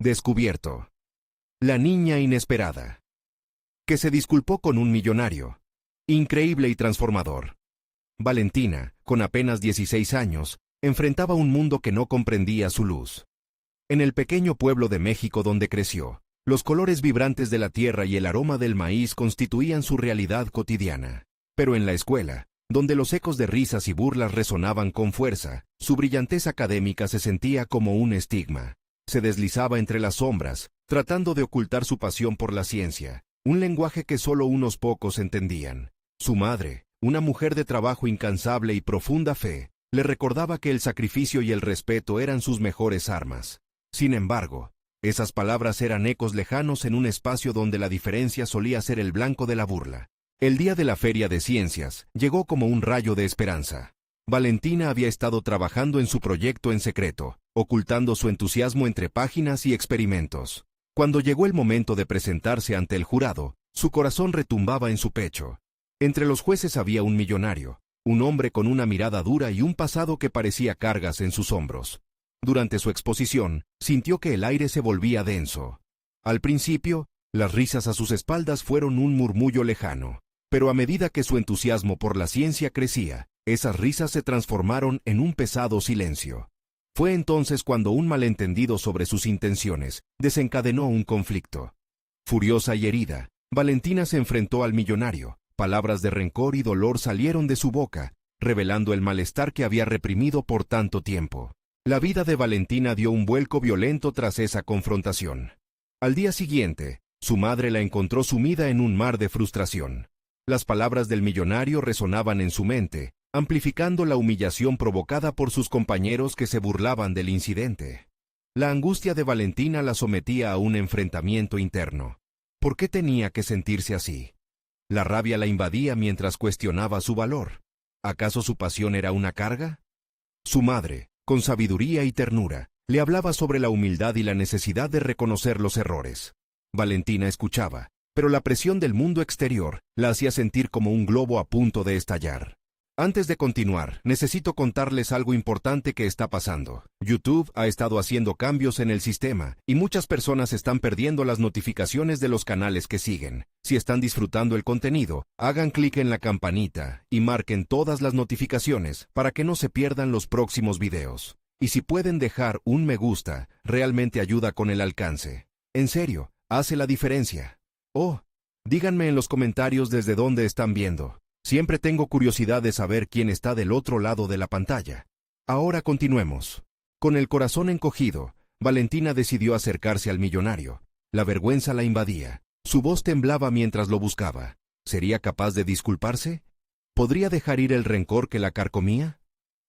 Descubierto. La niña inesperada. Que se disculpó con un millonario. Increíble y transformador. Valentina, con apenas 16 años, enfrentaba un mundo que no comprendía su luz. En el pequeño pueblo de México donde creció, los colores vibrantes de la tierra y el aroma del maíz constituían su realidad cotidiana. Pero en la escuela, donde los ecos de risas y burlas resonaban con fuerza, su brillantez académica se sentía como un estigma. Se deslizaba entre las sombras, tratando de ocultar su pasión por la ciencia, un lenguaje que solo unos pocos entendían. Su madre, una mujer de trabajo incansable y profunda fe, le recordaba que el sacrificio y el respeto eran sus mejores armas. Sin embargo, esas palabras eran ecos lejanos en un espacio donde la diferencia solía ser el blanco de la burla. El día de la Feria de Ciencias llegó como un rayo de esperanza. Valentina había estado trabajando en su proyecto en secreto, ocultando su entusiasmo entre páginas y experimentos. Cuando llegó el momento de presentarse ante el jurado, su corazón retumbaba en su pecho. Entre los jueces había un millonario, un hombre con una mirada dura y un pasado que parecía cargas en sus hombros. Durante su exposición, sintió que el aire se volvía denso. Al principio, las risas a sus espaldas fueron un murmullo lejano, pero a medida que su entusiasmo por la ciencia crecía, esas risas se transformaron en un pesado silencio. Fue entonces cuando un malentendido sobre sus intenciones desencadenó un conflicto. Furiosa y herida, Valentina se enfrentó al millonario. Palabras de rencor y dolor salieron de su boca, revelando el malestar que había reprimido por tanto tiempo. La vida de Valentina dio un vuelco violento tras esa confrontación. Al día siguiente, su madre la encontró sumida en un mar de frustración. Las palabras del millonario resonaban en su mente, amplificando la humillación provocada por sus compañeros que se burlaban del incidente. La angustia de Valentina la sometía a un enfrentamiento interno. ¿Por qué tenía que sentirse así? La rabia la invadía mientras cuestionaba su valor. ¿Acaso su pasión era una carga? Su madre, con sabiduría y ternura, le hablaba sobre la humildad y la necesidad de reconocer los errores. Valentina escuchaba, pero la presión del mundo exterior la hacía sentir como un globo a punto de estallar. Antes de continuar, necesito contarles algo importante que está pasando. YouTube ha estado haciendo cambios en el sistema y muchas personas están perdiendo las notificaciones de los canales que siguen. Si están disfrutando el contenido, hagan clic en la campanita y marquen todas las notificaciones para que no se pierdan los próximos videos. Y si pueden dejar un me gusta, realmente ayuda con el alcance. En serio, hace la diferencia. Oh, díganme en los comentarios desde dónde están viendo. Siempre tengo curiosidad de saber quién está del otro lado de la pantalla. Ahora continuemos. Con el corazón encogido, Valentina decidió acercarse al millonario. La vergüenza la invadía. Su voz temblaba mientras lo buscaba. ¿Sería capaz de disculparse? ¿Podría dejar ir el rencor que la carcomía?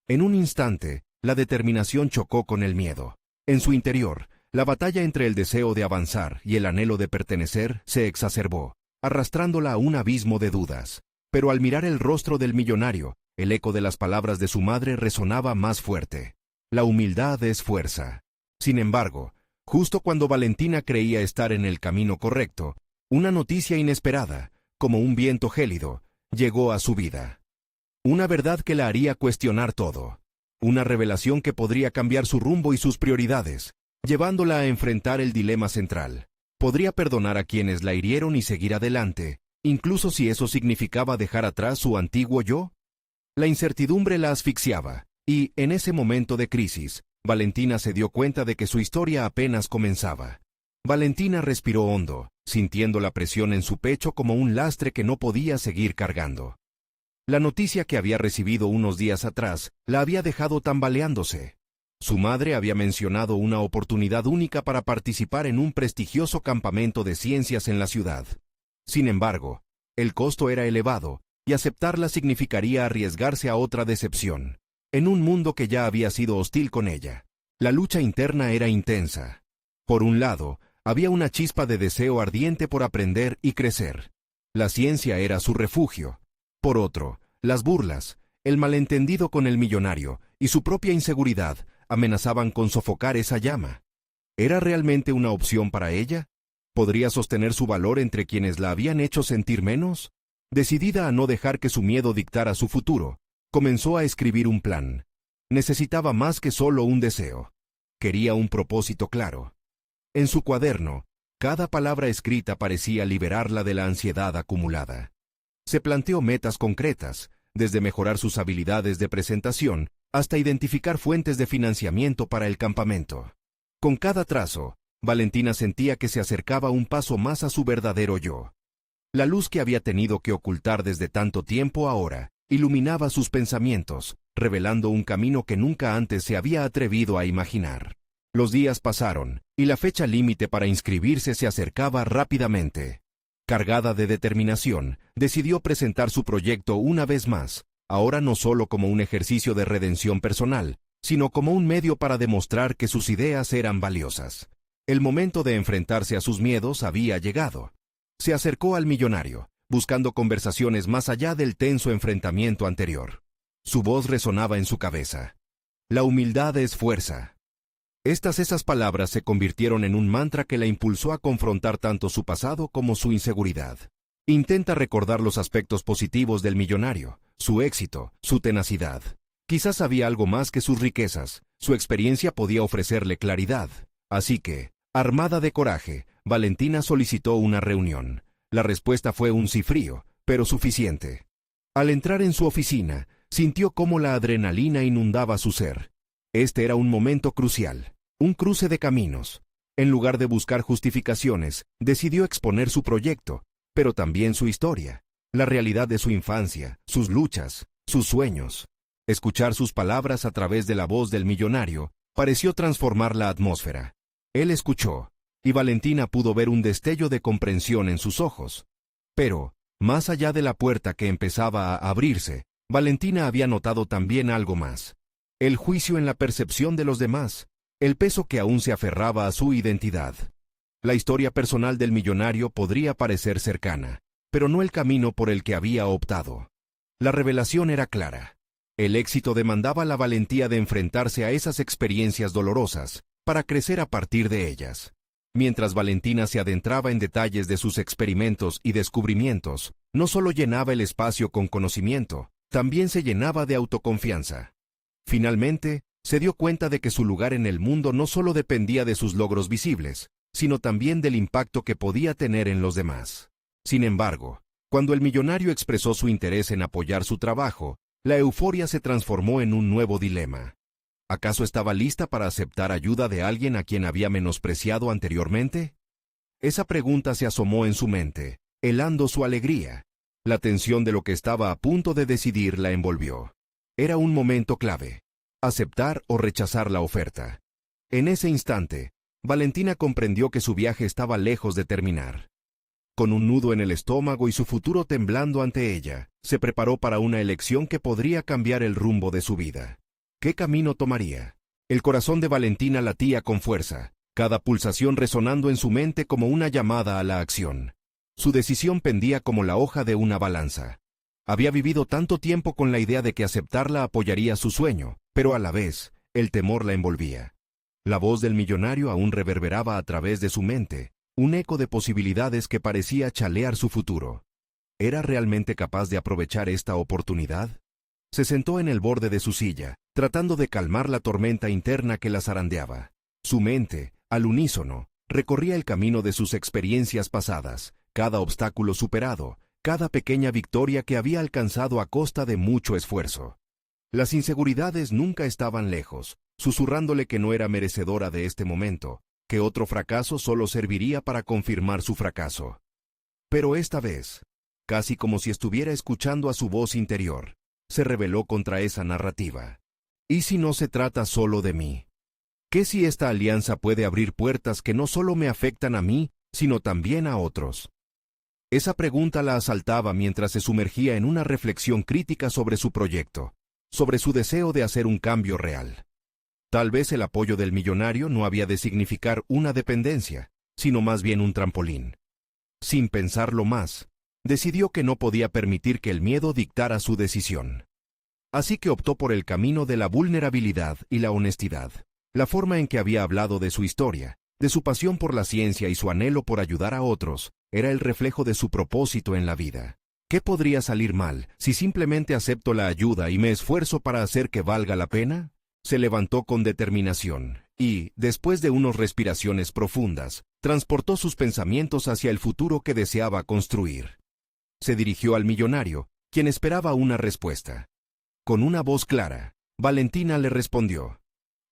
En un instante, la determinación chocó con el miedo. En su interior, la batalla entre el deseo de avanzar y el anhelo de pertenecer se exacerbó, arrastrándola a un abismo de dudas. Pero al mirar el rostro del millonario, el eco de las palabras de su madre resonaba más fuerte. La humildad es fuerza. Sin embargo, justo cuando Valentina creía estar en el camino correcto, una noticia inesperada, como un viento gélido, llegó a su vida. Una verdad que la haría cuestionar todo. Una revelación que podría cambiar su rumbo y sus prioridades, llevándola a enfrentar el dilema central. ¿Podría perdonar a quienes la hirieron y seguir adelante, incluso si eso significaba dejar atrás su antiguo yo? La incertidumbre la asfixiaba, y, en ese momento de crisis, Valentina se dio cuenta de que su historia apenas comenzaba. Valentina respiró hondo, sintiendo la presión en su pecho como un lastre que no podía seguir cargando. La noticia que había recibido unos días atrás la había dejado tambaleándose. Su madre había mencionado una oportunidad única para participar en un prestigioso campamento de ciencias en la ciudad. Sin embargo, el costo era elevado, y aceptarla significaría arriesgarse a otra decepción, en un mundo que ya había sido hostil con ella. La lucha interna era intensa. Por un lado, había una chispa de deseo ardiente por aprender y crecer. La ciencia era su refugio. Por otro, las burlas, el malentendido con el millonario y su propia inseguridad amenazaban con sofocar esa llama. ¿Era realmente una opción para ella? ¿Podría sostener su valor entre quienes la habían hecho sentir menos? Decidida a no dejar que su miedo dictara su futuro, comenzó a escribir un plan. Necesitaba más que solo un deseo. Quería un propósito claro. En su cuaderno, cada palabra escrita parecía liberarla de la ansiedad acumulada. Se planteó metas concretas, desde mejorar sus habilidades de presentación hasta identificar fuentes de financiamiento para el campamento. Con cada trazo, Valentina sentía que se acercaba un paso más a su verdadero yo. La luz que había tenido que ocultar desde tanto tiempo ahora iluminaba sus pensamientos, revelando un camino que nunca antes se había atrevido a imaginar. Los días pasaron, y la fecha límite para inscribirse se acercaba rápidamente. Cargada de determinación, decidió presentar su proyecto una vez más, ahora no solo como un ejercicio de redención personal, sino como un medio para demostrar que sus ideas eran valiosas. El momento de enfrentarse a sus miedos había llegado. Se acercó al millonario, buscando conversaciones más allá del tenso enfrentamiento anterior. Su voz resonaba en su cabeza. La humildad es fuerza. Esas palabras se convirtieron en un mantra que la impulsó a confrontar tanto su pasado como su inseguridad. Intenta recordar los aspectos positivos del millonario, su éxito, su tenacidad. Quizás había algo más que sus riquezas, su experiencia podía ofrecerle claridad. Así que, armada de coraje, Valentina solicitó una reunión. La respuesta fue un sí frío, pero suficiente. Al entrar en su oficina, sintió cómo la adrenalina inundaba su ser. Este era un momento crucial, un cruce de caminos. En lugar de buscar justificaciones, decidió exponer su proyecto, pero también su historia, la realidad de su infancia, sus luchas, sus sueños. Escuchar sus palabras a través de la voz del millonario pareció transformar la atmósfera. Él escuchó, y Valentina pudo ver un destello de comprensión en sus ojos. Pero, más allá de la puerta que empezaba a abrirse, Valentina había notado también algo más. El juicio en la percepción de los demás, el peso que aún se aferraba a su identidad. La historia personal del millonario podría parecer cercana, pero no el camino por el que había optado. La revelación era clara. El éxito demandaba la valentía de enfrentarse a esas experiencias dolorosas, para crecer a partir de ellas. Mientras Valentina se adentraba en detalles de sus experimentos y descubrimientos, no solo llenaba el espacio con conocimiento, también se llenaba de autoconfianza. Finalmente, se dio cuenta de que su lugar en el mundo no solo dependía de sus logros visibles, sino también del impacto que podía tener en los demás. Sin embargo, cuando el millonario expresó su interés en apoyar su trabajo, la euforia se transformó en un nuevo dilema. ¿Acaso estaba lista para aceptar ayuda de alguien a quien había menospreciado anteriormente? Esa pregunta se asomó en su mente, helando su alegría. La tensión de lo que estaba a punto de decidir la envolvió. Era un momento clave. Aceptar o rechazar la oferta. En ese instante, Valentina comprendió que su viaje estaba lejos de terminar. Con un nudo en el estómago y su futuro temblando ante ella, se preparó para una elección que podría cambiar el rumbo de su vida. ¿Qué camino tomaría? El corazón de Valentina latía con fuerza, cada pulsación resonando en su mente como una llamada a la acción. Su decisión pendía como la hoja de una balanza. Había vivido tanto tiempo con la idea de que aceptarla apoyaría su sueño, pero a la vez, el temor la envolvía. La voz del millonario aún reverberaba a través de su mente, un eco de posibilidades que parecía chalear su futuro. ¿Era realmente capaz de aprovechar esta oportunidad? Se sentó en el borde de su silla, tratando de calmar la tormenta interna que la zarandeaba. Su mente, al unísono, recorría el camino de sus experiencias pasadas, cada obstáculo superado, cada pequeña victoria que había alcanzado a costa de mucho esfuerzo. Las inseguridades nunca estaban lejos, susurrándole que no era merecedora de este momento, que otro fracaso solo serviría para confirmar su fracaso. Pero esta vez, casi como si estuviera escuchando a su voz interior, se rebeló contra esa narrativa. ¿Y si no se trata solo de mí? ¿Qué si esta alianza puede abrir puertas que no solo me afectan a mí, sino también a otros? Esa pregunta la asaltaba mientras se sumergía en una reflexión crítica sobre su proyecto, sobre su deseo de hacer un cambio real. Tal vez el apoyo del millonario no había de significar una dependencia, sino más bien un trampolín. Sin pensarlo más, decidió que no podía permitir que el miedo dictara su decisión. Así que optó por el camino de la vulnerabilidad y la honestidad. La forma en que había hablado de su historia, de su pasión por la ciencia y su anhelo por ayudar a otros, era el reflejo de su propósito en la vida. ¿Qué podría salir mal si simplemente acepto la ayuda y me esfuerzo para hacer que valga la pena? Se levantó con determinación, y, después de unas respiraciones profundas, transportó sus pensamientos hacia el futuro que deseaba construir. Se dirigió al millonario, quien esperaba una respuesta. Con una voz clara, Valentina le respondió: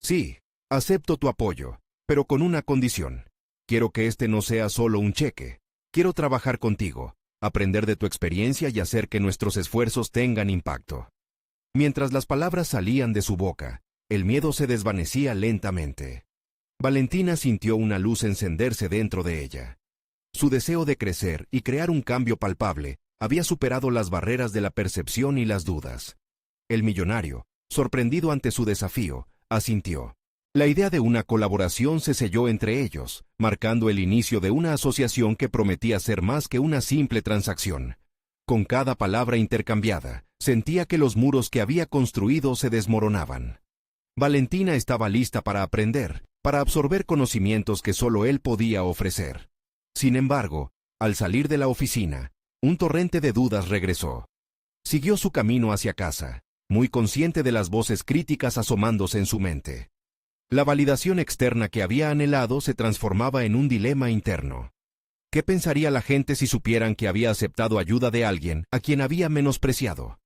«Sí, acepto tu apoyo, pero con una condición. Quiero que este no sea solo un cheque. Quiero trabajar contigo, aprender de tu experiencia y hacer que nuestros esfuerzos tengan impacto». Mientras las palabras salían de su boca, el miedo se desvanecía lentamente. Valentina sintió una luz encenderse dentro de ella. Su deseo de crecer y crear un cambio palpable había superado las barreras de la percepción y las dudas. El millonario, sorprendido ante su desafío, asintió. La idea de una colaboración se selló entre ellos, marcando el inicio de una asociación que prometía ser más que una simple transacción. Con cada palabra intercambiada, sentía que los muros que había construido se desmoronaban. Valentina estaba lista para aprender, para absorber conocimientos que solo él podía ofrecer. Sin embargo, al salir de la oficina, un torrente de dudas regresó. Siguió su camino hacia casa, muy consciente de las voces críticas asomándose en su mente. La validación externa que había anhelado se transformaba en un dilema interno. ¿Qué pensaría la gente si supieran que había aceptado ayuda de alguien a quien había menospreciado?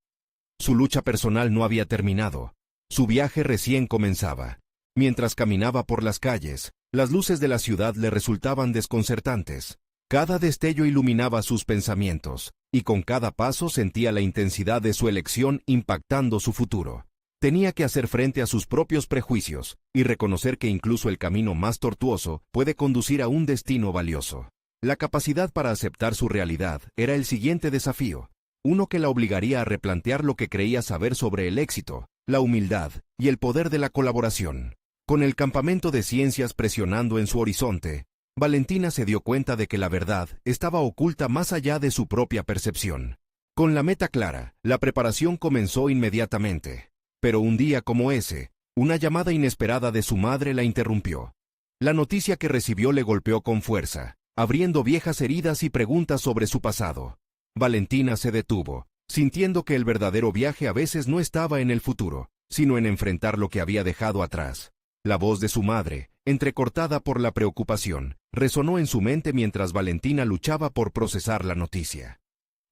Su lucha personal no había terminado. Su viaje recién comenzaba. Mientras caminaba por las calles, las luces de la ciudad le resultaban desconcertantes. Cada destello iluminaba sus pensamientos, y con cada paso sentía la intensidad de su elección impactando su futuro. Tenía que hacer frente a sus propios prejuicios, y reconocer que incluso el camino más tortuoso puede conducir a un destino valioso. La capacidad para aceptar su realidad era el siguiente desafío, uno que la obligaría a replantear lo que creía saber sobre el éxito, la humildad y el poder de la colaboración. Con el campamento de ciencias presionando en su horizonte, Valentina se dio cuenta de que la verdad estaba oculta más allá de su propia percepción. Con la meta clara, la preparación comenzó inmediatamente. Pero un día como ese, una llamada inesperada de su madre la interrumpió. La noticia que recibió le golpeó con fuerza, abriendo viejas heridas y preguntas sobre su pasado. Valentina se detuvo, sintiendo que el verdadero viaje a veces no estaba en el futuro, sino en enfrentar lo que había dejado atrás. La voz de su madre, entrecortada por la preocupación, resonó en su mente mientras Valentina luchaba por procesar la noticia.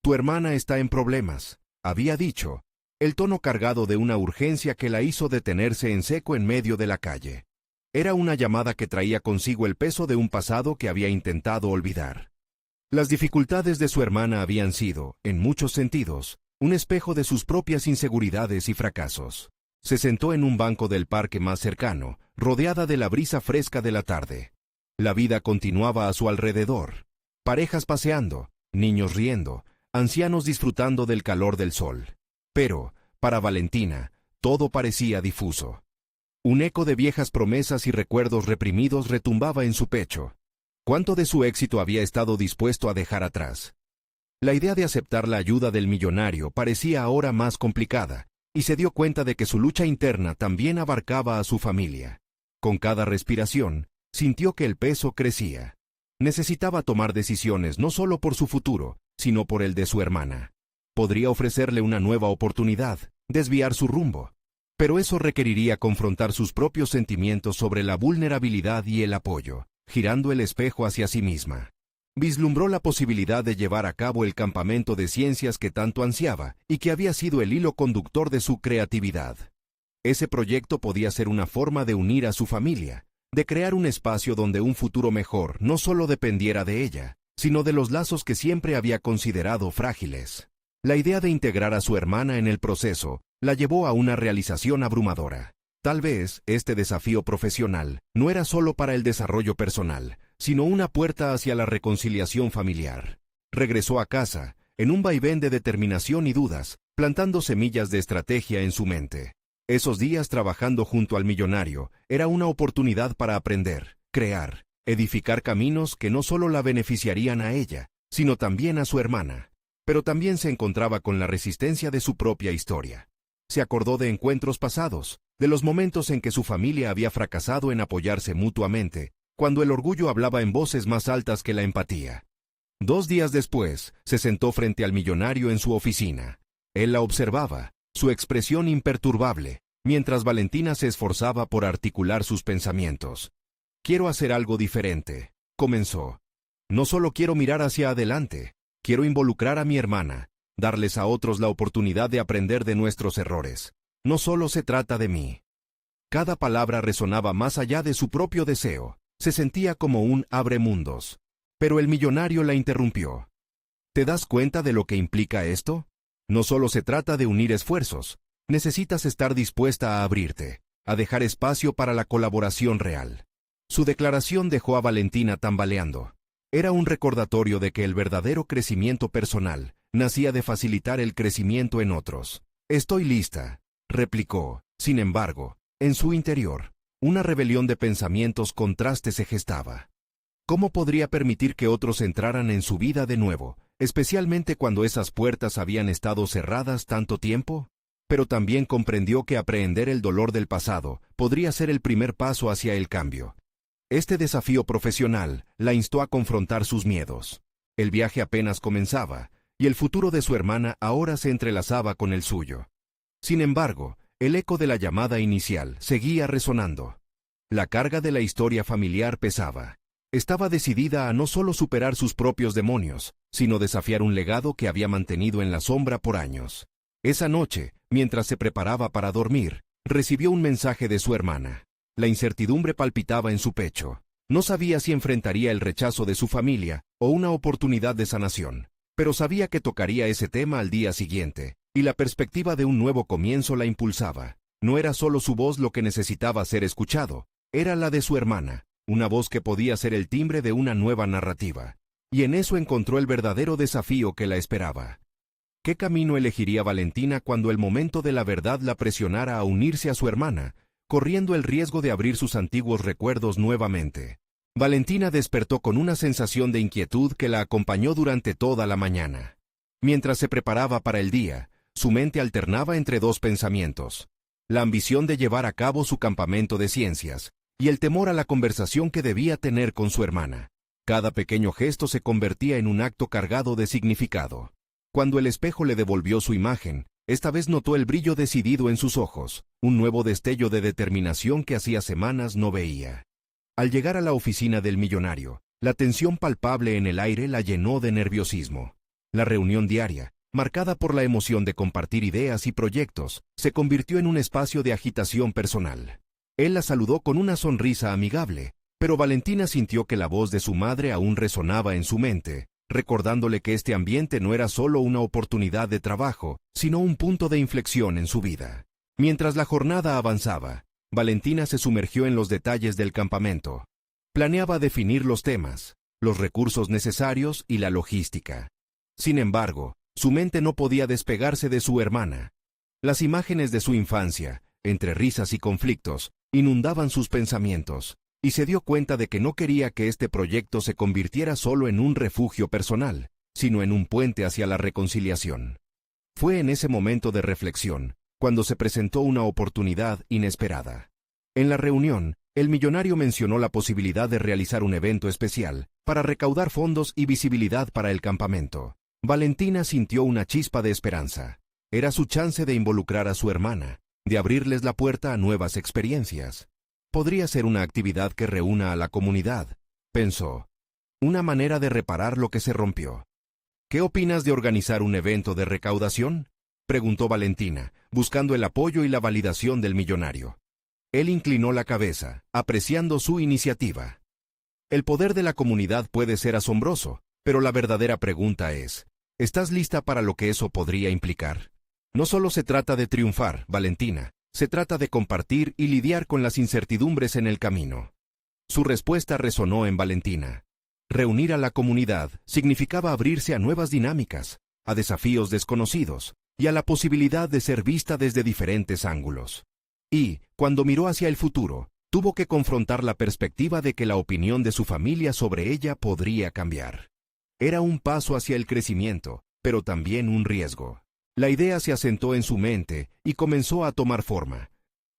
«Tu hermana está en problemas», había dicho, el tono cargado de una urgencia que la hizo detenerse en seco en medio de la calle. Era una llamada que traía consigo el peso de un pasado que había intentado olvidar. Las dificultades de su hermana habían sido, en muchos sentidos, un espejo de sus propias inseguridades y fracasos. Se sentó en un banco del parque más cercano, rodeada de la brisa fresca de la tarde. La vida continuaba a su alrededor. Parejas paseando, niños riendo, ancianos disfrutando del calor del sol. Pero, para Valentina, todo parecía difuso. Un eco de viejas promesas y recuerdos reprimidos retumbaba en su pecho. ¿Cuánto de su éxito había estado dispuesto a dejar atrás? La idea de aceptar la ayuda del millonario parecía ahora más complicada, y se dio cuenta de que su lucha interna también abarcaba a su familia. Con cada respiración, sintió que el peso crecía. Necesitaba tomar decisiones no solo por su futuro, sino por el de su hermana. Podría ofrecerle una nueva oportunidad, desviar su rumbo, pero eso requeriría confrontar sus propios sentimientos sobre la vulnerabilidad y el apoyo, girando el espejo hacia sí misma. Vislumbró la posibilidad de llevar a cabo el campamento de ciencias que tanto ansiaba y que había sido el hilo conductor de su creatividad. Ese proyecto podía ser una forma de unir a su familia, de crear un espacio donde un futuro mejor no solo dependiera de ella, sino de los lazos que siempre había considerado frágiles. La idea de integrar a su hermana en el proceso la llevó a una realización abrumadora. Tal vez este desafío profesional no era solo para el desarrollo personal, sino una puerta hacia la reconciliación familiar. Regresó a casa, en un vaivén de determinación y dudas, plantando semillas de estrategia en su mente. Esos días trabajando junto al millonario era una oportunidad para aprender, crear, edificar caminos que no solo la beneficiarían a ella, sino también a su hermana. Pero también se encontraba con la resistencia de su propia historia. Se acordó de encuentros pasados, de los momentos en que su familia había fracasado en apoyarse mutuamente, cuando el orgullo hablaba en voces más altas que la empatía. 2 días después, se sentó frente al millonario en su oficina. Él la observaba, su expresión imperturbable, mientras Valentina se esforzaba por articular sus pensamientos. Quiero hacer algo diferente, comenzó. No solo quiero mirar hacia adelante, quiero involucrar a mi hermana, darles a otros la oportunidad de aprender de nuestros errores. No solo se trata de mí. Cada palabra resonaba más allá de su propio deseo, se sentía como un abremundos. Pero el millonario la interrumpió. ¿Te das cuenta de lo que implica esto? No solo se trata de unir esfuerzos, necesitas estar dispuesta a abrirte, a dejar espacio para la colaboración real. Su declaración dejó a Valentina tambaleando. Era un recordatorio de que el verdadero crecimiento personal nacía de facilitar el crecimiento en otros. Estoy lista, replicó. Sin embargo, en su interior, una rebelión de pensamientos contrastes se gestaba. ¿Cómo podría permitir que otros entraran en su vida de nuevo, especialmente cuando esas puertas habían estado cerradas tanto tiempo? Pero también comprendió que aprehender el dolor del pasado podría ser el primer paso hacia el cambio. Este desafío profesional la instó a confrontar sus miedos. El viaje apenas comenzaba, y el futuro de su hermana ahora se entrelazaba con el suyo. Sin embargo, el eco de la llamada inicial seguía resonando. La carga de la historia familiar pesaba. Estaba decidida a no solo superar sus propios demonios, sino desafiar un legado que había mantenido en la sombra por años. Esa noche, mientras se preparaba para dormir, recibió un mensaje de su hermana. La incertidumbre palpitaba en su pecho. No sabía si enfrentaría el rechazo de su familia o una oportunidad de sanación, pero sabía que tocaría ese tema al día siguiente, y la perspectiva de un nuevo comienzo la impulsaba. No era solo su voz lo que necesitaba ser escuchado, era la de su hermana, una voz que podía ser el timbre de una nueva narrativa. Y en eso encontró el verdadero desafío que la esperaba. ¿Qué camino elegiría Valentina cuando el momento de la verdad la presionara a unirse a su hermana, corriendo el riesgo de abrir sus antiguos recuerdos nuevamente? Valentina despertó con una sensación de inquietud que la acompañó durante toda la mañana. Mientras se preparaba para el día, su mente alternaba entre dos pensamientos: la ambición de llevar a cabo su campamento de ciencias, y el temor a la conversación que debía tener con su hermana. Cada pequeño gesto se convertía en un acto cargado de significado. Cuando el espejo le devolvió su imagen, esta vez notó el brillo decidido en sus ojos, un nuevo destello de determinación que hacía semanas no veía. Al llegar a la oficina del millonario, la tensión palpable en el aire la llenó de nerviosismo. La reunión diaria, marcada por la emoción de compartir ideas y proyectos, se convirtió en un espacio de agitación personal. Él la saludó con una sonrisa amigable, pero Valentina sintió que la voz de su madre aún resonaba en su mente, recordándole que este ambiente no era solo una oportunidad de trabajo, sino un punto de inflexión en su vida. Mientras la jornada avanzaba, Valentina se sumergió en los detalles del campamento. Planeaba definir los temas, los recursos necesarios y la logística. Sin embargo, su mente no podía despegarse de su hermana. Las imágenes de su infancia, entre risas y conflictos, inundaban sus pensamientos, y se dio cuenta de que no quería que este proyecto se convirtiera solo en un refugio personal, sino en un puente hacia la reconciliación. Fue en ese momento de reflexión, cuando se presentó una oportunidad inesperada. En la reunión, el millonario mencionó la posibilidad de realizar un evento especial, para recaudar fondos y visibilidad para el campamento. Valentina sintió una chispa de esperanza. Era su chance de involucrar a su hermana, de abrirles la puerta a nuevas experiencias. Podría ser una actividad que reúna a la comunidad, pensó. Una manera de reparar lo que se rompió. ¿Qué opinas de organizar un evento de recaudación?, preguntó Valentina, buscando el apoyo y la validación del millonario. Él inclinó la cabeza, apreciando su iniciativa. El poder de la comunidad puede ser asombroso, pero la verdadera pregunta es, ¿estás lista para lo que eso podría implicar? No solo se trata de triunfar, Valentina, se trata de compartir y lidiar con las incertidumbres en el camino. Su respuesta resonó en Valentina. Reunir a la comunidad significaba abrirse a nuevas dinámicas, a desafíos desconocidos, y a la posibilidad de ser vista desde diferentes ángulos. Y, cuando miró hacia el futuro, tuvo que confrontar la perspectiva de que la opinión de su familia sobre ella podría cambiar. Era un paso hacia el crecimiento, pero también un riesgo. La idea se asentó en su mente y comenzó a tomar forma.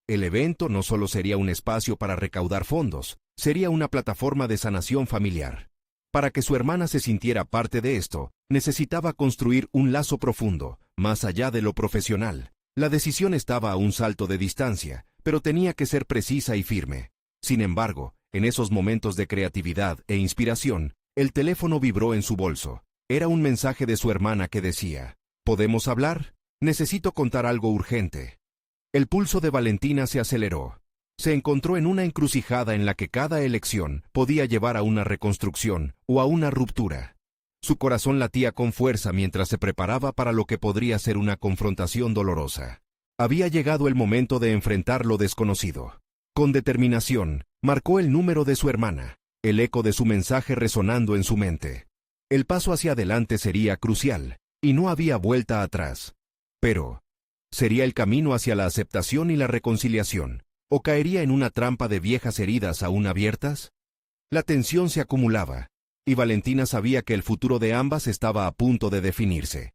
El evento no solo sería un espacio para recaudar fondos, sería una plataforma de sanación familiar. Para que su hermana se sintiera parte de esto, necesitaba construir un lazo profundo, más allá de lo profesional. La decisión estaba a un salto de distancia, pero tenía que ser precisa y firme. Sin embargo, en esos momentos de creatividad e inspiración, el teléfono vibró en su bolso. Era un mensaje de su hermana que decía: ¿podemos hablar? Necesito contar algo urgente. El pulso de Valentina se aceleró. Se encontró en una encrucijada en la que cada elección podía llevar a una reconstrucción o a una ruptura. Su corazón latía con fuerza mientras se preparaba para lo que podría ser una confrontación dolorosa. Había llegado el momento de enfrentar lo desconocido. Con determinación, marcó el número de su hermana, el eco de su mensaje resonando en su mente. El paso hacia adelante sería crucial, y no había vuelta atrás. Pero, ¿sería el camino hacia la aceptación y la reconciliación, o caería en una trampa de viejas heridas aún abiertas? La tensión se acumulaba, y Valentina sabía que el futuro de ambas estaba a punto de definirse.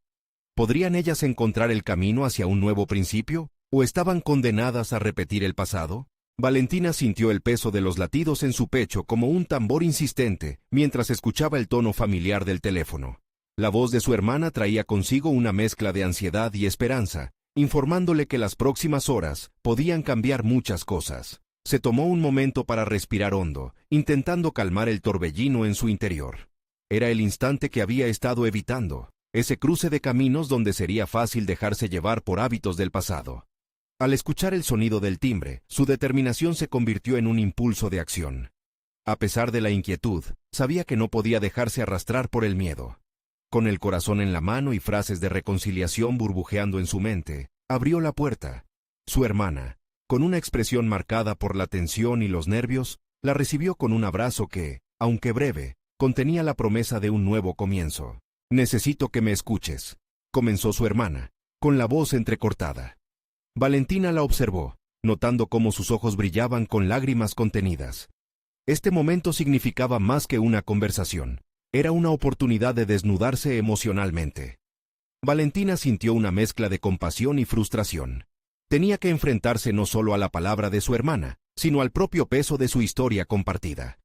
¿Podrían ellas encontrar el camino hacia un nuevo principio, o estaban condenadas a repetir el pasado? Valentina sintió el peso de los latidos en su pecho como un tambor insistente mientras escuchaba el tono familiar del teléfono. La voz de su hermana traía consigo una mezcla de ansiedad y esperanza, informándole que las próximas horas podían cambiar muchas cosas. Se tomó un momento para respirar hondo, intentando calmar el torbellino en su interior. Era el instante que había estado evitando, ese cruce de caminos donde sería fácil dejarse llevar por hábitos del pasado. Al escuchar el sonido del timbre, su determinación se convirtió en un impulso de acción. A pesar de la inquietud, sabía que no podía dejarse arrastrar por el miedo. Con el corazón en la mano y frases de reconciliación burbujeando en su mente, abrió la puerta. Su hermana, con una expresión marcada por la tensión y los nervios, la recibió con un abrazo que, aunque breve, contenía la promesa de un nuevo comienzo. «Necesito que me escuches», comenzó su hermana, con la voz entrecortada. Valentina la observó, notando cómo sus ojos brillaban con lágrimas contenidas. Este momento significaba más que una conversación. Era una oportunidad de desnudarse emocionalmente. Valentina sintió una mezcla de compasión y frustración. Tenía que enfrentarse no solo a la palabra de su hermana, sino al propio peso de su historia compartida.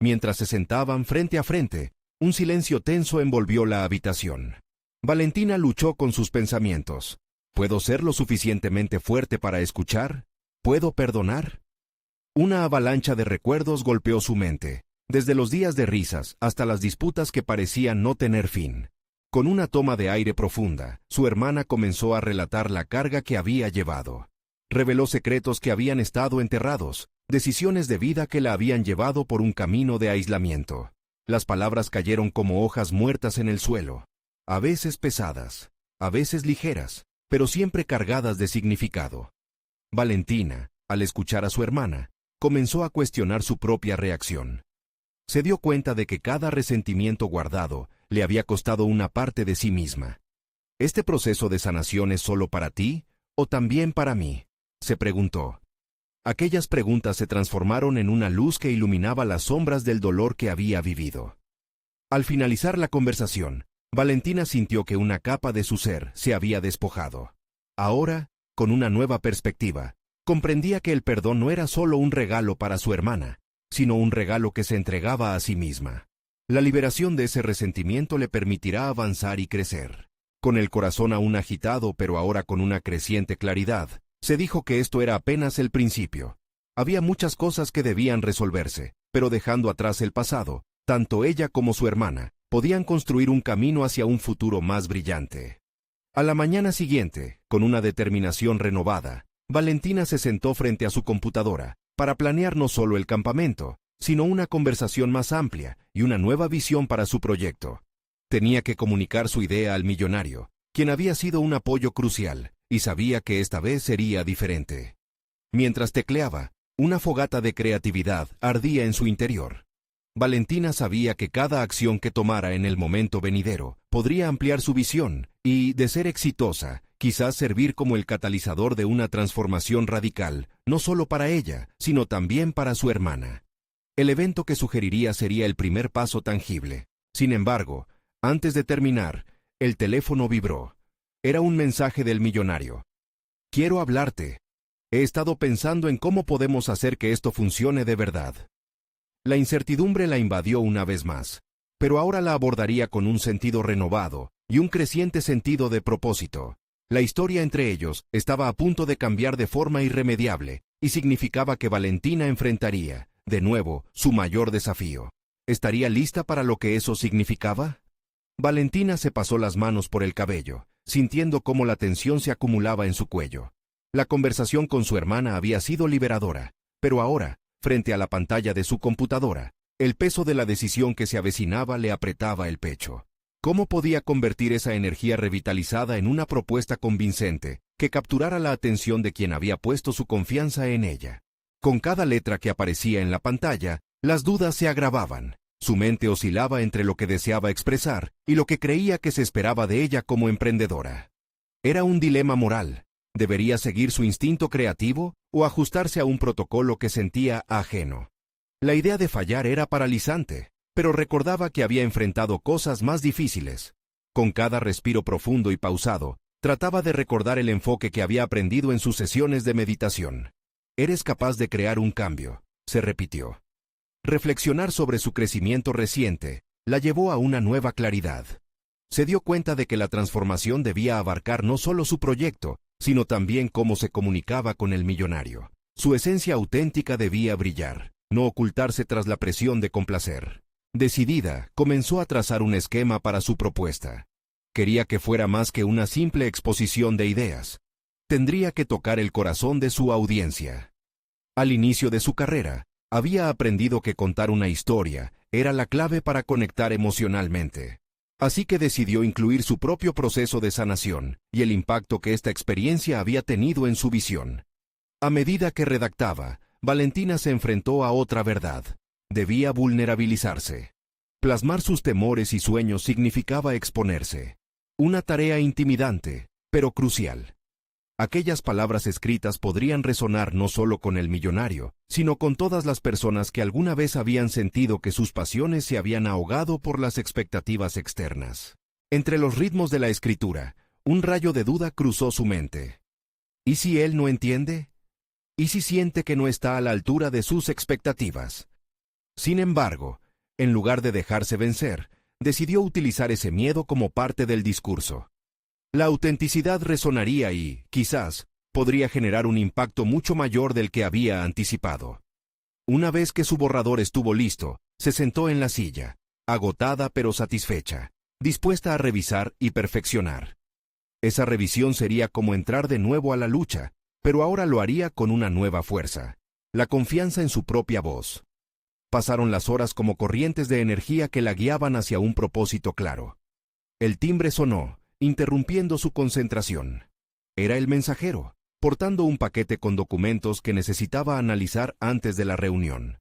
Mientras se sentaban frente a frente, un silencio tenso envolvió la habitación. Valentina luchó con sus pensamientos. ¿Puedo ser lo suficientemente fuerte para escuchar? ¿Puedo perdonar? Una avalancha de recuerdos golpeó su mente, desde los días de risas hasta las disputas que parecían no tener fin. Con una toma de aire profunda, su hermana comenzó a relatar la carga que había llevado. Reveló secretos que habían estado enterrados, decisiones de vida que la habían llevado por un camino de aislamiento. Las palabras cayeron como hojas muertas en el suelo, a veces pesadas, a veces ligeras, pero siempre cargadas de significado. Valentina, al escuchar a su hermana, comenzó a cuestionar su propia reacción. Se dio cuenta de que cada resentimiento guardado le había costado una parte de sí misma. ¿Este proceso de sanación es solo para ti, o también para mí?, se preguntó. Aquellas preguntas se transformaron en una luz que iluminaba las sombras del dolor que había vivido. Al finalizar la conversación, Valentina sintió que una capa de su ser se había despojado. Ahora, con una nueva perspectiva, comprendía que el perdón no era solo un regalo para su hermana, sino un regalo que se entregaba a sí misma. La liberación de ese resentimiento le permitirá avanzar y crecer. Con el corazón aún agitado, pero ahora con una creciente claridad, se dijo que esto era apenas el principio. Había muchas cosas que debían resolverse, pero dejando atrás el pasado, tanto ella como su hermana podían construir un camino hacia un futuro más brillante. A la mañana siguiente, con una determinación renovada, Valentina se sentó frente a su computadora para planear no solo el campamento, sino una conversación más amplia y una nueva visión para su proyecto. Tenía que comunicar su idea al millonario, quien había sido un apoyo crucial, y sabía que esta vez sería diferente. Mientras tecleaba, una fogata de creatividad ardía en su interior. Valentina sabía que cada acción que tomara en el momento venidero podría ampliar su visión y, de ser exitosa, quizás servir como el catalizador de una transformación radical, no solo para ella, sino también para su hermana. El evento que sugeriría sería el primer paso tangible. Sin embargo, antes de terminar, el teléfono vibró. Era un mensaje del millonario. «Quiero hablarte. He estado pensando en cómo podemos hacer que esto funcione de verdad». La incertidumbre la invadió una vez más, pero ahora la abordaría con un sentido renovado y un creciente sentido de propósito. La historia entre ellos estaba a punto de cambiar de forma irremediable y significaba que Valentina enfrentaría, de nuevo, su mayor desafío. ¿Estaría lista para lo que eso significaba? Valentina se pasó las manos por el cabello, sintiendo cómo la tensión se acumulaba en su cuello. La conversación con su hermana había sido liberadora, pero ahora, frente a la pantalla de su computadora, el peso de la decisión que se avecinaba le apretaba el pecho. ¿Cómo podía convertir esa energía revitalizada en una propuesta convincente que capturara la atención de quien había puesto su confianza en ella? Con cada letra que aparecía en la pantalla, las dudas se agravaban. Su mente oscilaba entre lo que deseaba expresar y lo que creía que se esperaba de ella como emprendedora. Era un dilema moral. ¿Debería seguir su instinto creativo o ajustarse a un protocolo que sentía ajeno? La idea de fallar era paralizante, pero recordaba que había enfrentado cosas más difíciles. Con cada respiro profundo y pausado, trataba de recordar el enfoque que había aprendido en sus sesiones de meditación. «Eres capaz de crear un cambio», se repitió. Reflexionar sobre su crecimiento reciente la llevó a una nueva claridad. Se dio cuenta de que la transformación debía abarcar no solo su proyecto, sino también cómo se comunicaba con el millonario. Su esencia auténtica debía brillar, no ocultarse tras la presión de complacer. Decidida, comenzó a trazar un esquema para su propuesta. Quería que fuera más que una simple exposición de ideas. Tendría que tocar el corazón de su audiencia. Al inicio de su carrera, había aprendido que contar una historia era la clave para conectar emocionalmente. Así que decidió incluir su propio proceso de sanación y el impacto que esta experiencia había tenido en su visión. A medida que redactaba, Valentina se enfrentó a otra verdad. Debía vulnerabilizarse. Plasmar sus temores y sueños significaba exponerse. Una tarea intimidante, pero crucial. Aquellas palabras escritas podrían resonar no solo con el millonario, sino con todas las personas que alguna vez habían sentido que sus pasiones se habían ahogado por las expectativas externas. Entre los ritmos de la escritura, un rayo de duda cruzó su mente. ¿Y si él no entiende? ¿Y si siente que no está a la altura de sus expectativas? Sin embargo, en lugar de dejarse vencer, decidió utilizar ese miedo como parte del discurso. La autenticidad resonaría y, quizás, podría generar un impacto mucho mayor del que había anticipado. Una vez que su borrador estuvo listo, se sentó en la silla, agotada pero satisfecha, dispuesta a revisar y perfeccionar. Esa revisión sería como entrar de nuevo a la lucha, pero ahora lo haría con una nueva fuerza, la confianza en su propia voz. Pasaron las horas como corrientes de energía que la guiaban hacia un propósito claro. El timbre sonó, interrumpiendo su concentración. Era el mensajero, portando un paquete con documentos que necesitaba analizar antes de la reunión.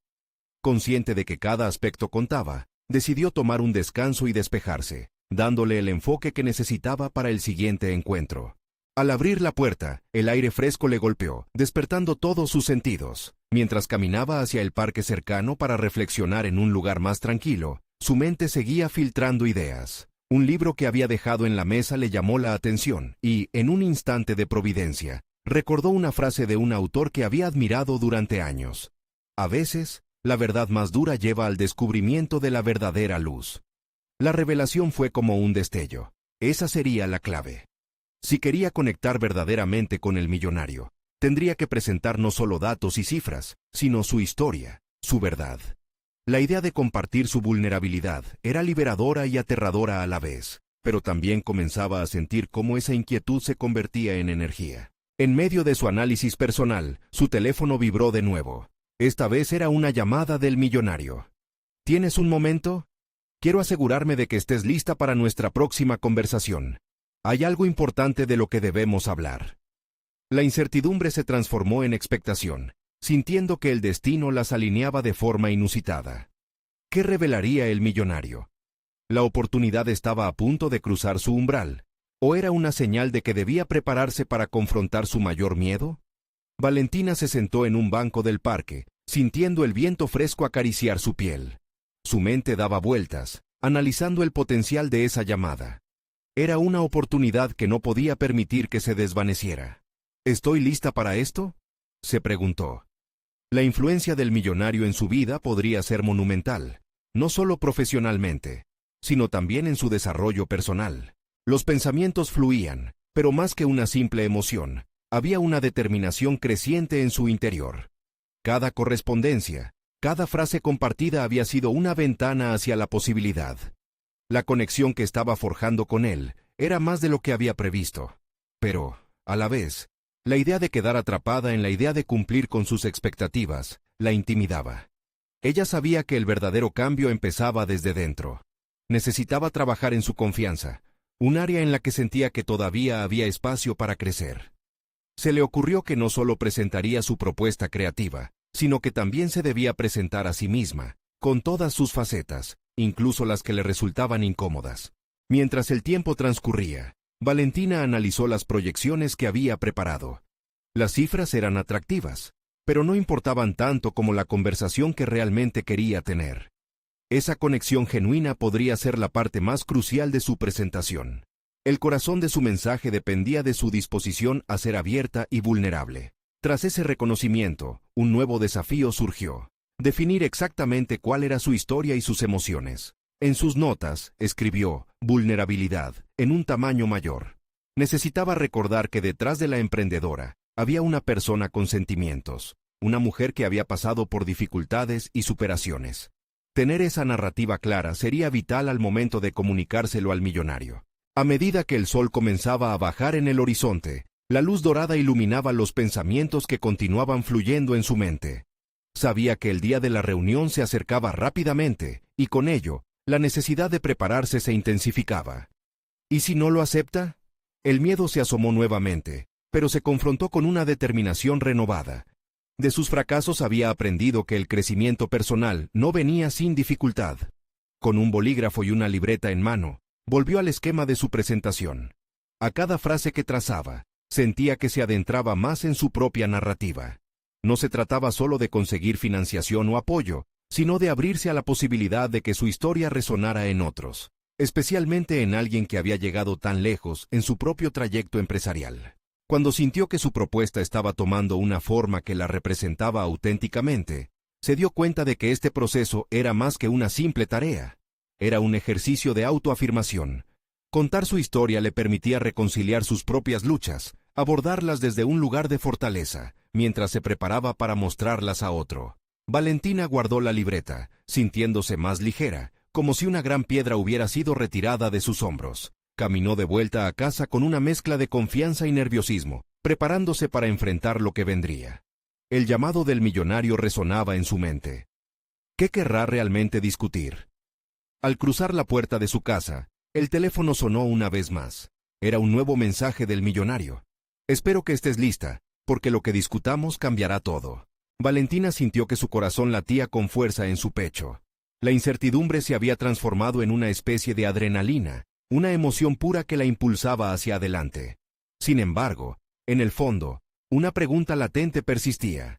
Consciente de que cada aspecto contaba, decidió tomar un descanso y despejarse, dándole el enfoque que necesitaba para el siguiente encuentro. Al abrir la puerta, el aire fresco le golpeó, despertando todos sus sentidos. Mientras caminaba hacia el parque cercano para reflexionar en un lugar más tranquilo, su mente seguía filtrando ideas. Un libro que había dejado en la mesa le llamó la atención y, en un instante de providencia, recordó una frase de un autor que había admirado durante años. A veces, la verdad más dura lleva al descubrimiento de la verdadera luz. La revelación fue como un destello. Esa sería la clave. Si quería conectar verdaderamente con el millonario, tendría que presentar no solo datos y cifras, sino su historia, su verdad. La idea de compartir su vulnerabilidad era liberadora y aterradora a la vez, pero también comenzaba a sentir cómo esa inquietud se convertía en energía. En medio de su análisis personal, su teléfono vibró de nuevo. Esta vez era una llamada del millonario. ¿Tienes un momento? Quiero asegurarme de que estés lista para nuestra próxima conversación. Hay algo importante de lo que debemos hablar. La incertidumbre se transformó en expectación, sintiendo que el destino las alineaba de forma inusitada. ¿Qué revelaría el millonario? ¿La oportunidad estaba a punto de cruzar su umbral? ¿O era una señal de que debía prepararse para confrontar su mayor miedo? Valentina se sentó en un banco del parque, sintiendo el viento fresco acariciar su piel. Su mente daba vueltas, analizando el potencial de esa llamada. Era una oportunidad que no podía permitir que se desvaneciera. ¿Estoy lista para esto?, se preguntó. La influencia del millonario en su vida podría ser monumental, no solo profesionalmente, sino también en su desarrollo personal. Los pensamientos fluían, Pero más que una simple emoción, había una determinación creciente en su interior. Cada correspondencia, cada frase compartida había sido una ventana hacia la posibilidad. La conexión que estaba forjando con él era más de lo que había previsto. Pero, a la vez, la idea de quedar atrapada en la idea de cumplir con sus expectativas la intimidaba. Ella sabía que el verdadero cambio empezaba desde dentro. Necesitaba trabajar en su confianza, un área en la que sentía que todavía había espacio para crecer. Se le ocurrió que no solo presentaría su propuesta creativa, sino que también se debía presentar a sí misma, con todas sus facetas, incluso las que le resultaban incómodas. Mientras el tiempo transcurría, Valentina analizó las proyecciones que había preparado. Las cifras eran atractivas, pero no importaban tanto como la conversación que realmente quería tener. Esa conexión genuina podría ser la parte más crucial de su presentación. El corazón de su mensaje dependía de su disposición a ser abierta y vulnerable. Tras ese reconocimiento, un nuevo desafío surgió: definir exactamente cuál era su historia y sus emociones. En sus notas, escribió vulnerabilidad en un tamaño mayor. Necesitaba recordar que detrás de la emprendedora había una persona con sentimientos, una mujer que había pasado por dificultades y superaciones. Tener esa narrativa clara sería vital al momento de comunicárselo al millonario. A medida que el sol comenzaba a bajar en el horizonte, la luz dorada iluminaba los pensamientos que continuaban fluyendo en su mente. Sabía que el día de la reunión se acercaba rápidamente, y con ello, la necesidad de prepararse se intensificaba. ¿Y si no lo acepta? El miedo se asomó nuevamente, pero se confrontó con una determinación renovada. De sus fracasos había aprendido que el crecimiento personal no venía sin dificultad. Con un bolígrafo y una libreta en mano, volvió al esquema de su presentación. A cada frase que trazaba, sentía que se adentraba más en su propia narrativa. No se trataba solo de conseguir financiación o apoyo, sino de abrirse a la posibilidad de que su historia resonara en otros, especialmente en alguien que había llegado tan lejos en su propio trayecto empresarial. Cuando sintió que su propuesta estaba tomando una forma que la representaba auténticamente, se dio cuenta de que este proceso era más que una simple tarea. Era un ejercicio de autoafirmación. Contar su historia le permitía reconciliar sus propias luchas, abordarlas desde un lugar de fortaleza, mientras se preparaba para mostrarlas a otro. Valentina guardó la libreta, sintiéndose más ligera, como si una gran piedra hubiera sido retirada de sus hombros. Caminó de vuelta a casa con una mezcla de confianza y nerviosismo, preparándose para enfrentar lo que vendría. El llamado del millonario resonaba en su mente. ¿Qué querrá realmente discutir? Al cruzar la puerta de su casa, el teléfono sonó una vez más. Era un nuevo mensaje del millonario. Espero que estés lista, porque lo que discutamos cambiará todo. Valentina sintió que su corazón latía con fuerza en su pecho. La incertidumbre se había transformado en una especie de adrenalina, una emoción pura que la impulsaba hacia adelante. Sin embargo, en el fondo, una pregunta latente persistía.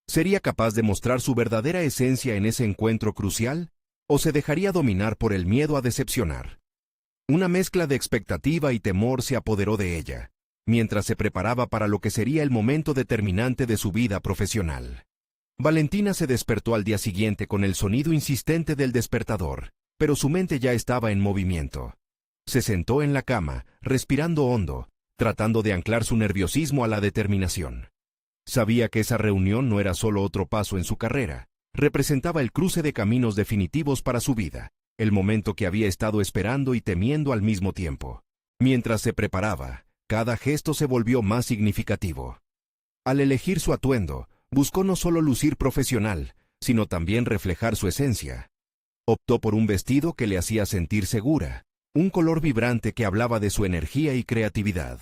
¿Sería capaz de mostrar su verdadera esencia en ese encuentro crucial? ¿O se dejaría dominar por el miedo a decepcionar? Una mezcla de expectativa y temor se apoderó de ella, mientras se preparaba para lo que sería el momento determinante de su vida profesional. Valentina se despertó al día siguiente con el sonido insistente del despertador, pero su mente ya estaba en movimiento. Se sentó en la cama, respirando hondo, tratando de anclar su nerviosismo a la determinación. Sabía que esa reunión no era solo otro paso en su carrera, representaba el cruce de caminos definitivos para su vida, el momento que había estado esperando y temiendo al mismo tiempo. Mientras se preparaba, cada gesto se volvió más significativo. Al elegir su atuendo, buscó no solo lucir profesional, sino también reflejar su esencia. Optó por un vestido que le hacía sentir segura, un color vibrante que hablaba de su energía y creatividad.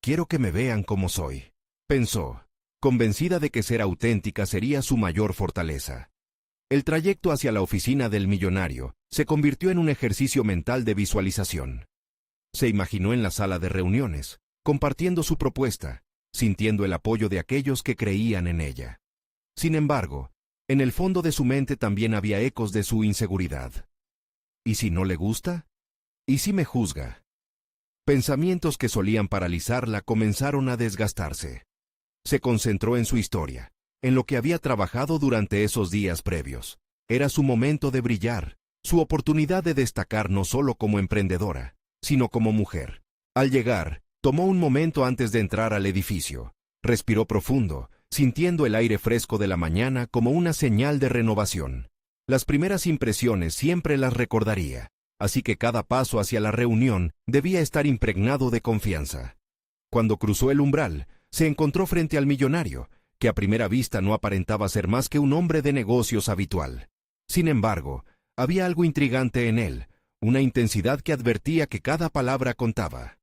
Quiero que me vean como soy, pensó, convencida de que ser auténtica sería su mayor fortaleza. El trayecto hacia la oficina del millonario se convirtió en un ejercicio mental de visualización. Se imaginó en la sala de reuniones, compartiendo su propuesta, sintiendo el apoyo de aquellos que creían en ella. Sin embargo, en el fondo de su mente también había ecos de su inseguridad. ¿Y si no le gusta? ¿Y si me juzga? Pensamientos que solían paralizarla comenzaron a desgastarse. Se concentró en su historia, en lo que había trabajado durante esos días previos. Era su momento de brillar, su oportunidad de destacar no solo como emprendedora, sino como mujer. Al llegar, Tomó un momento antes de entrar al edificio. Respiró profundo, sintiendo el aire fresco de la mañana como una señal de renovación. Las primeras impresiones siempre las recordaría, así que cada paso hacia la reunión debía estar impregnado de confianza. Cuando cruzó el umbral, se encontró frente al millonario, que a primera vista no aparentaba ser más que un hombre de negocios habitual. Sin embargo, había algo intrigante en él, una intensidad que advertía que cada palabra contaba.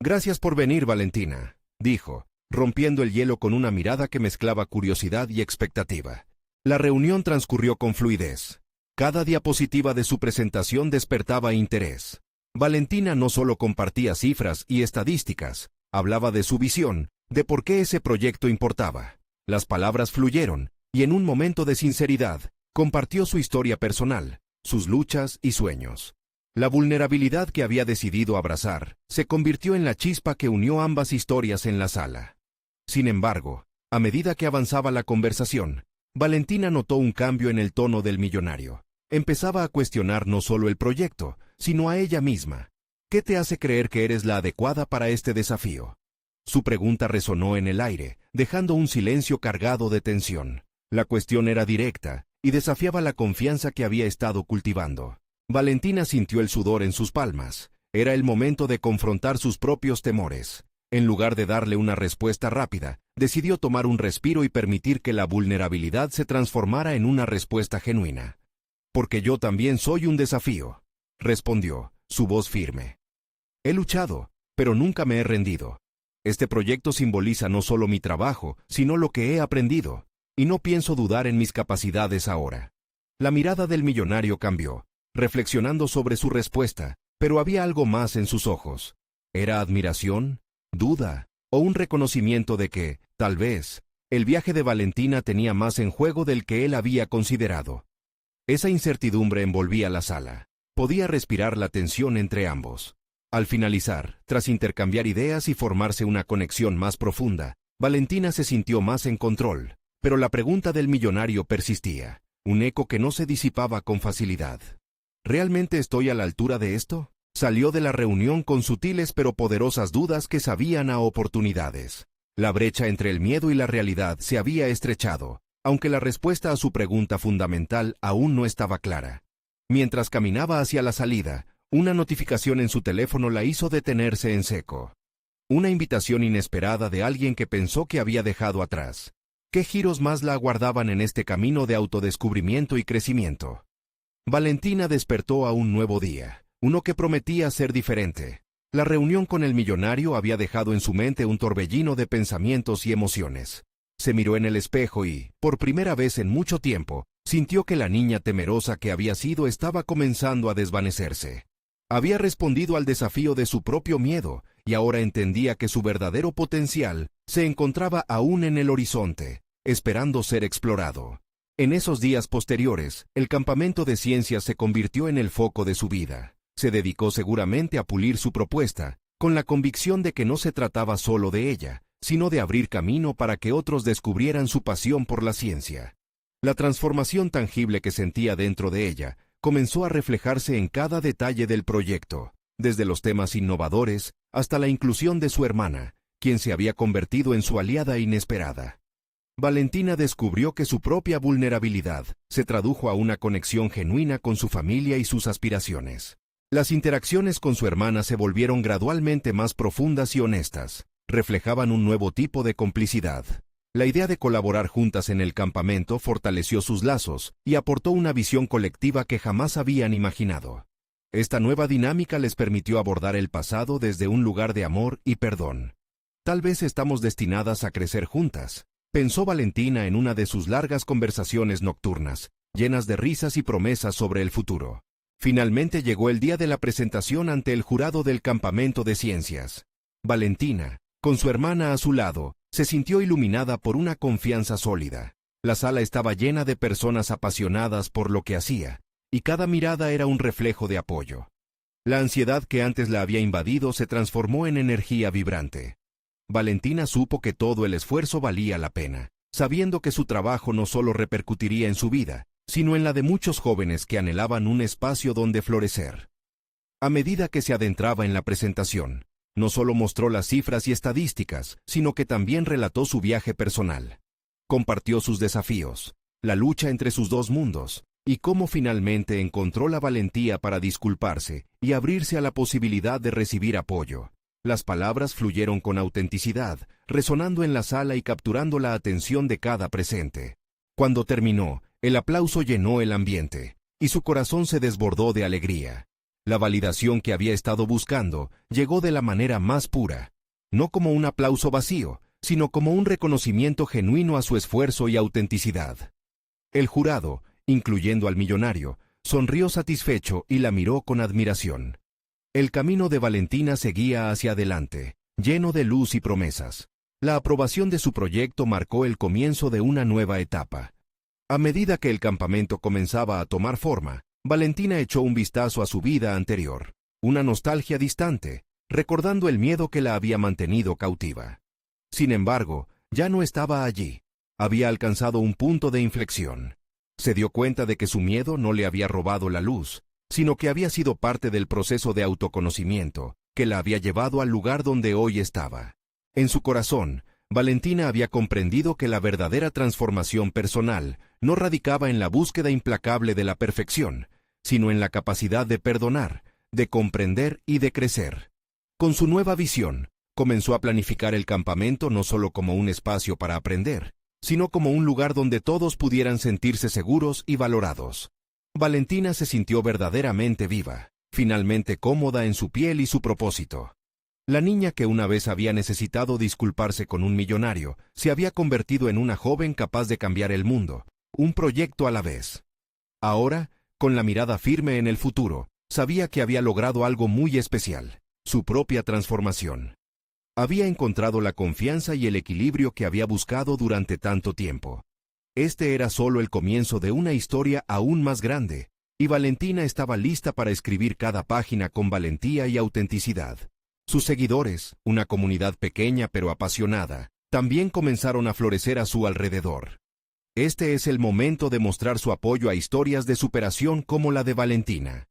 «Gracias por venir, Valentina», dijo, rompiendo el hielo con una mirada que mezclaba curiosidad y expectativa. La reunión transcurrió con fluidez. Cada diapositiva de su presentación despertaba interés. Valentina no solo compartía cifras y estadísticas, hablaba de su visión, de por qué ese proyecto importaba. Las palabras fluyeron, y en un momento de sinceridad, compartió su historia personal, sus luchas y sueños. La vulnerabilidad que había decidido abrazar se convirtió en la chispa que unió ambas historias en la sala. Sin embargo, a medida que avanzaba la conversación, Valentina notó un cambio en el tono del millonario. Empezaba a cuestionar no solo el proyecto, sino a ella misma. ¿Qué te hace creer que eres la adecuada para este desafío? Su pregunta resonó en el aire, dejando un silencio cargado de tensión. La cuestión era directa y desafiaba la confianza que había estado cultivando. Valentina sintió el sudor en sus palmas. Era el momento de confrontar sus propios temores. En lugar de darle una respuesta rápida, decidió tomar un respiro y permitir que la vulnerabilidad se transformara en una respuesta genuina. «Porque yo también soy un desafío», respondió, su voz firme. «He luchado, pero nunca me he rendido. Este proyecto simboliza no solo mi trabajo, sino lo que he aprendido, y no pienso dudar en mis capacidades ahora». La mirada del millonario cambió, reflexionando sobre su respuesta, pero había algo más en sus ojos. ¿Era admiración, duda o un reconocimiento de que, tal vez, el viaje de Valentina tenía más en juego del que él había considerado? Esa incertidumbre envolvía la sala. Podía respirar la tensión entre ambos. Al finalizar, tras intercambiar ideas y formarse una conexión más profunda, Valentina se sintió más en control, pero la pregunta del millonario persistía, un eco que no se disipaba con facilidad. ¿Realmente estoy a la altura de esto? Salió de la reunión con sutiles pero poderosas dudas que sabían a oportunidades. La brecha entre el miedo y la realidad se había estrechado, aunque la respuesta a su pregunta fundamental aún no estaba clara. Mientras caminaba hacia la salida, una notificación en su teléfono la hizo detenerse en seco. Una invitación inesperada de alguien que pensó que había dejado atrás. ¿Qué giros más la aguardaban en este camino de autodescubrimiento y crecimiento? Valentina despertó a un nuevo día, uno que prometía ser diferente. La reunión con el millonario había dejado en su mente un torbellino de pensamientos y emociones. Se miró en el espejo y, por primera vez en mucho tiempo, sintió que la niña temerosa que había sido estaba comenzando a desvanecerse. Había respondido al desafío de su propio miedo, y ahora entendía que su verdadero potencial se encontraba aún en el horizonte, esperando ser explorado. En esos días posteriores, el campamento de ciencias se convirtió en el foco de su vida. Se dedicó seguramente a pulir su propuesta, con la convicción de que no se trataba solo de ella, sino de abrir camino para que otros descubrieran su pasión por la ciencia. La transformación tangible que sentía dentro de ella comenzó a reflejarse en cada detalle del proyecto, desde los temas innovadores hasta la inclusión de su hermana, quien se había convertido en su aliada inesperada. Valentina descubrió que su propia vulnerabilidad se tradujo a una conexión genuina con su familia y sus aspiraciones. Las interacciones con su hermana se volvieron gradualmente más profundas y honestas. Reflejaban un nuevo tipo de complicidad. La idea de colaborar juntas en el campamento fortaleció sus lazos y aportó una visión colectiva que jamás habían imaginado. Esta nueva dinámica les permitió abordar el pasado desde un lugar de amor y perdón. Tal vez estamos destinadas a crecer juntas, pensó Valentina en una de sus largas conversaciones nocturnas, llenas de risas y promesas sobre el futuro. Finalmente llegó el día de la presentación ante el jurado del campamento de ciencias. Valentina, con su hermana a su lado, se sintió iluminada por una confianza sólida. La sala estaba llena de personas apasionadas por lo que hacía, y cada mirada era un reflejo de apoyo. La ansiedad que antes la había invadido se transformó en energía vibrante. Valentina supo que todo el esfuerzo valía la pena, sabiendo que su trabajo no solo repercutiría en su vida, sino en la de muchos jóvenes que anhelaban un espacio donde florecer. A medida que se adentraba en la presentación, No solo mostró las cifras y estadísticas, sino que también relató su viaje personal. Compartió sus desafíos, la lucha entre sus dos mundos, y cómo finalmente encontró la valentía para disculparse y abrirse a la posibilidad de recibir apoyo. Las palabras fluyeron con autenticidad, resonando en la sala y capturando la atención de cada presente. Cuando terminó, el aplauso llenó el ambiente, y su corazón se desbordó de alegría. La validación que había estado buscando llegó de la manera más pura, no como un aplauso vacío, sino como un reconocimiento genuino a su esfuerzo y autenticidad. El jurado, incluyendo al millonario, sonrió satisfecho y la miró con admiración. El camino de Valentina seguía hacia adelante, lleno de luz y promesas. La aprobación de su proyecto marcó el comienzo de una nueva etapa. A medida que el campamento comenzaba a tomar forma, Valentina echó un vistazo a su vida anterior, una nostalgia distante, recordando el miedo que la había mantenido cautiva. Sin embargo, ya no estaba allí. Había alcanzado un punto de inflexión. Se dio cuenta de que su miedo no le había robado la luz, sino que había sido parte del proceso de autoconocimiento que la había llevado al lugar donde hoy estaba. En su corazón, Valentina había comprendido que la verdadera transformación personal no radicaba en la búsqueda implacable de la perfección, sino en la capacidad de perdonar, de comprender y de crecer. Con su nueva visión, comenzó a planificar el campamento no solo como un espacio para aprender, sino como un lugar donde todos pudieran sentirse seguros y valorados. Valentina se sintió verdaderamente viva, finalmente cómoda en su piel y su propósito. La niña que una vez había necesitado disculparse con un millonario, se había convertido en una joven capaz de cambiar el mundo, un proyecto a la vez. Ahora, con la mirada firme en el futuro, sabía que había logrado algo muy especial, su propia transformación. Había encontrado la confianza y el equilibrio que había buscado durante tanto tiempo. Este era solo el comienzo de una historia aún más grande, y Valentina estaba lista para escribir cada página con valentía y autenticidad. Sus seguidores, una comunidad pequeña pero apasionada, también comenzaron a florecer a su alrededor. Este es el momento de mostrar su apoyo a historias de superación como la de Valentina.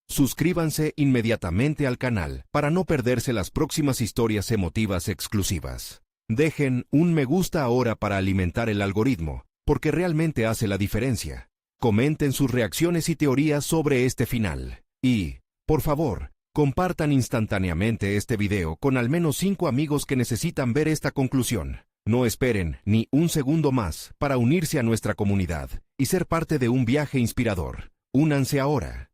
Suscríbanse inmediatamente al canal para no perderse las próximas historias emotivas exclusivas. Dejen un me gusta ahora para alimentar el algoritmo, porque realmente hace la diferencia. Comenten sus reacciones y teorías sobre este final. Y, por favor, compartan instantáneamente este video con al menos 5 amigos que necesitan ver esta conclusión. No esperen ni un segundo más para unirse a nuestra comunidad y ser parte de un viaje inspirador. Únanse ahora.